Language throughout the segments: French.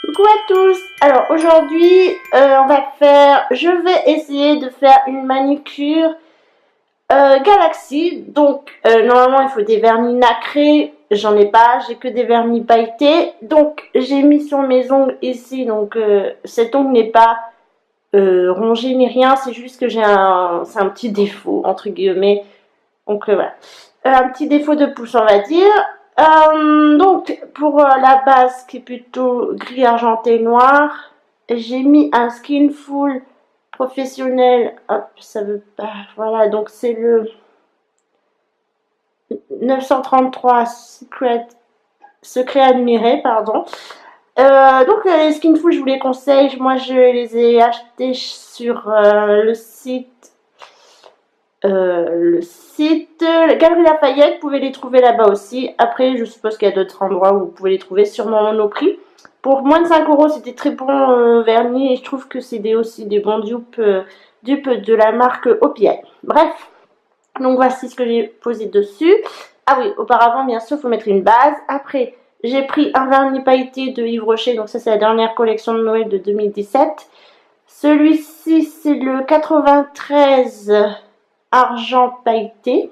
Coucou à tous. Alors aujourd'hui, je vais essayer de faire une manicure Galaxy. Donc normalement il faut des vernis nacrés. J'en ai pas, j'ai que des vernis pailletés. Donc j'ai mis sur mes ongles ici. Donc cet ongle n'est pas rongé ni rien. C'est juste que c'est un petit défaut entre guillemets. Donc voilà. Un petit défaut de pouce on va dire. Donc pour la base qui est plutôt gris argenté noir, j'ai mis un skin full professionnel. Hop, ça veut pas. Voilà, donc c'est le 933 secret admiré, pardon. Donc les skin full, je vous les conseille. Moi, je les ai achetés sur le site Galerie Lafayette, vous pouvez les trouver là-bas aussi. Après, je suppose qu'il y a d'autres endroits où vous pouvez les trouver, sûrement Monoprix. Pour moins de 5 euros, c'était très bon vernis et je trouve que c'est aussi des bons dupes de la marque OPI. Bref, donc voici ce que j'ai posé dessus. Ah oui, auparavant, bien sûr, il faut mettre une base. Après, j'ai pris un vernis pailleté de Yves Rocher, donc ça, c'est la dernière collection de Noël de 2017. Celui-ci, c'est le 93 argent pailleté.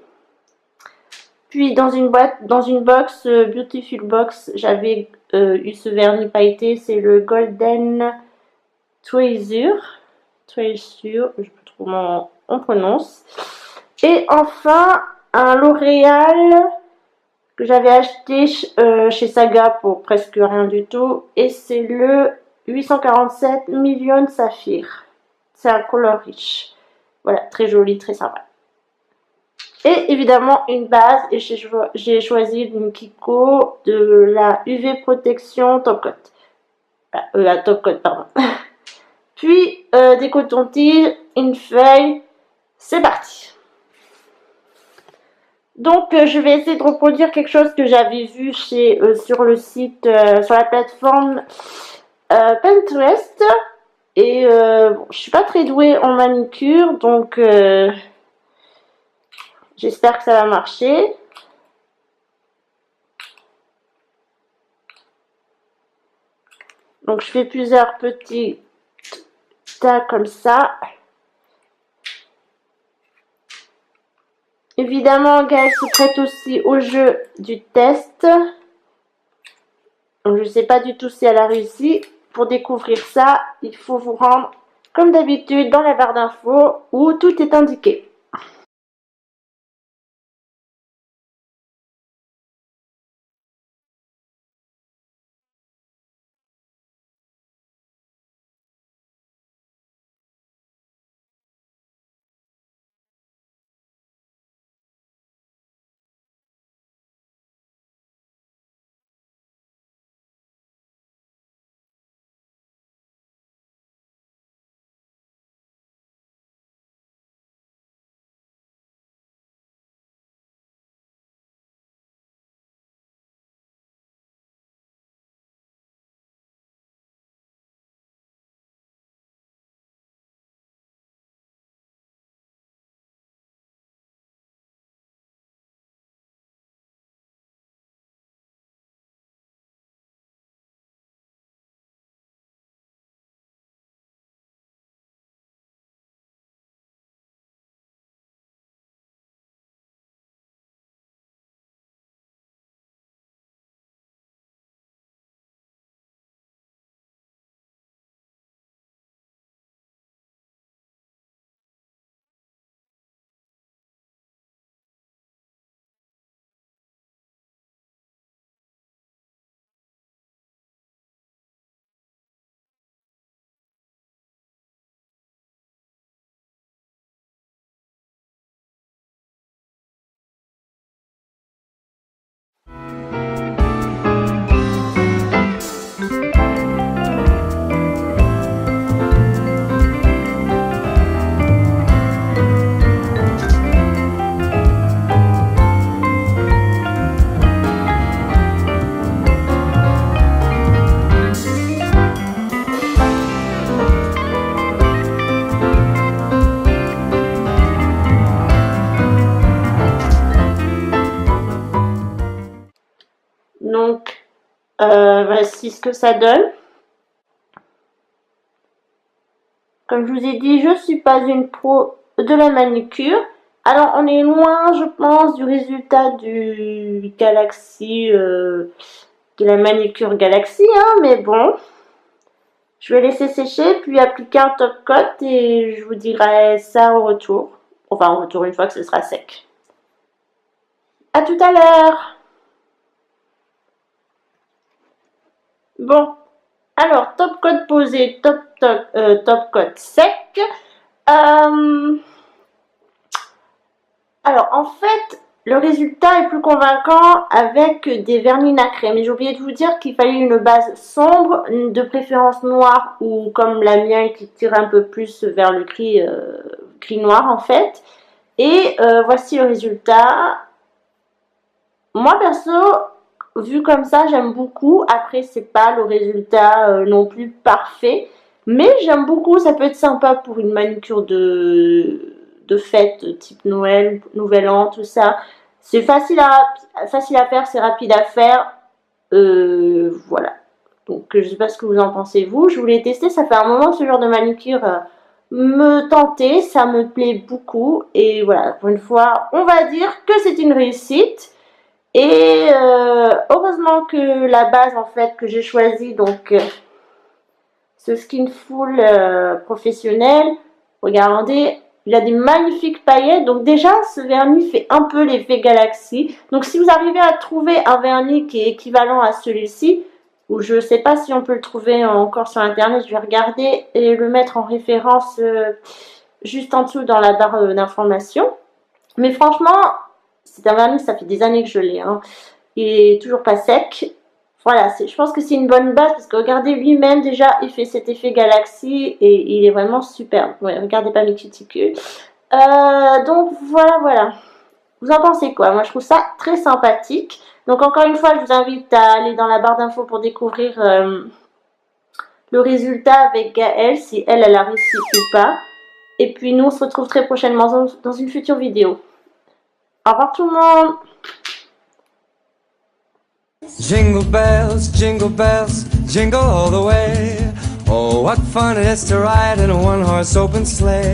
Puis dans une box, Beautiful Box, j'avais eu ce vernis pailleté, c'est le Golden Treasure, je sais pas trop comment on prononce. Et enfin, un L'Oréal que j'avais acheté chez Saga pour presque rien du tout. Et c'est le 847 Million Saphir. C'est un color riche. Voilà, très joli, très sympa. Et évidemment une base, et j'ai choisi une Kiko de la UV Protection Top Coat. La Top Coat, pardon. Puis des cotons-tiges, une feuille, c'est parti. Donc je vais essayer de reproduire quelque chose que j'avais vu sur le site, sur la plateforme Pinterest. Et bon, je suis pas très douée en manicure, donc j'espère que ça va marcher. Donc je fais plusieurs petits tas comme ça. Évidemment, Gaëlle se prête aussi au jeu du test. Donc je ne sais pas du tout si elle a réussi. Pour découvrir ça, il faut vous rendre comme d'habitude dans la barre d'infos où tout est indiqué. Donc voici ce que ça donne. Comme je vous ai dit, je ne suis pas une pro de la manicure. Alors, on est loin, je pense, du résultat du Galaxy, de la manicure Galaxy, hein, mais bon. Je vais laisser sécher, puis appliquer un top coat et je vous dirai ça au retour. Enfin, au retour une fois que ce sera sec. À tout à l'heure. Bon, alors, top coat posé, top coat sec. Alors, en fait, le résultat est plus convaincant avec des vernis nacrés. Mais j'ai oublié de vous dire qu'il fallait une base sombre, de préférence noire ou comme la mienne qui tire un peu plus vers le gris, gris noir en fait. Et voici le résultat. Moi perso, vu comme ça, j'aime beaucoup. Après, c'est pas le résultat non plus parfait. Mais j'aime beaucoup, ça peut être sympa pour une manicure de fête, type Noël, Nouvel An, tout ça. C'est facile à faire, c'est rapide à faire. Voilà. Donc, je sais pas ce que vous en pensez, vous. Je voulais tester, ça fait un moment que ce genre de manicure me tentait, ça me plaît beaucoup. Et voilà, pour une fois, on va dire que c'est une réussite. Et heureusement que la base, en fait, que j'ai choisie, donc ce Skin Full professionnel, regardez, il a des magnifiques paillettes. Donc déjà, ce vernis fait un peu l'effet Galaxy. Donc si vous arrivez à trouver un vernis qui est équivalent à celui-ci, ou je ne sais pas si on peut le trouver encore sur internet, je vais regarder et le mettre en référence juste en dessous dans la barre d'information. Mais franchement, c'est un vernis, ça fait des années que je l'ai. Hein. Il est toujours pas sec. Voilà, je pense que c'est une bonne base parce que regardez lui-même déjà, il fait cet effet Galaxy et il est vraiment superbe. Ouais, regardez pas mes cuticules. Donc voilà. Vous en pensez quoi? Moi je trouve ça très sympathique. Donc encore une fois, je vous invite à aller dans la barre d'infos pour découvrir le résultat avec Gaëlle, si elle a réussi ou pas. Et puis nous on se retrouve très prochainement dans une future vidéo. Au revoir tout le monde! Jingle bells, jingle all the way. Oh, what fun it is to ride in a one-horse open sleigh.